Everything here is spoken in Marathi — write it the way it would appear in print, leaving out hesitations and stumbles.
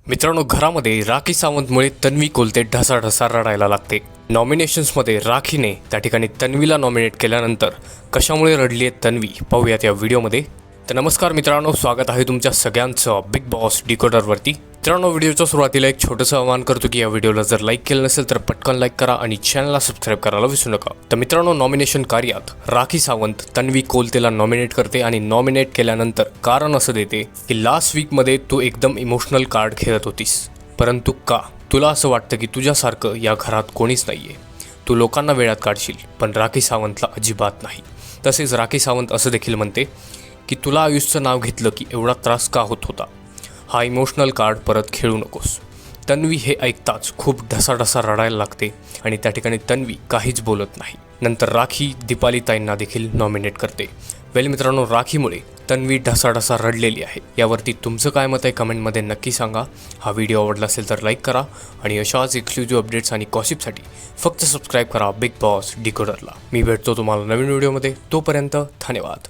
मित्रांनो, घरामध्ये राखी सावंतमुळे तन्वी कोलते ढसाढसा रडायला लागते. नॉमिनेशन्समध्ये राखीने त्या ठिकाणी तन्वीला नॉमिनेट केल्यानंतर कशामुळे रडली आहे तन्वी, पाहूयात या व्हिडिओमध्ये. तर नमस्कार मित्रांनो, स्वागत आहे तुमच्या सगळ्यांचं बिग बॉस डिकोडरवरती. मित्रांनो, व्हिडिओच्या सुरुवातीला एक छोटंसं आवाहन करतो की या व्हिडिओला जर लाईक केलं नसेल तर पटकन लाईक करा आणि चॅनलला सबस्क्राईब करायला विसरू नका. तर मित्रांनो, नॉमिनेशन कार्यात राखी सावंत तन्वी कोलतेला नॉमिनेट करते आणि नॉमिनेट केल्यानंतर कारण असं देते की लास्ट वीकमध्ये तू एकदम इमोशनल कार्ड खेळत होतीस, परंतु का तुला असं वाटतं की तुझ्यासारखं या घरात कोणीच नाहीये, तू लोकांना वेळात काढशील पण राखी सावंतला अजिबात नाही. तसेच राखी सावंत असं देखील म्हणते की तुला आयुष्याचं नाव घेतलं की एवढा त्रास का होत होता, हा इमोशनल कार्ड परत खेळू नकोस. तन्वी हे ऐकताच खूप ढसाढसा रडायला लागते आणि त्या ठिकाणी तन्वी काहीच बोलत नाही. नंतर राखी दीपाली ताईंना देखील नॉमिनेट करते. मित्रांनो, राखीमुळे तन्वी ढसाढसा रडलेली आहे. यावरती तुमचं काय मत आहे कमेंटमध्ये नक्की सांगा. हा व्हिडिओ आवडला असेल तर लाईक करा आणि अशाच एक्सक्लुझिव्ह अपडेट्स आणि गॉसिपसाठी फक्त सबस्क्राईब करा बिग बॉस डिकोडरला. मी भेटतो तुम्हाला नवीन व्हिडिओमध्ये. तोपर्यंत धन्यवाद.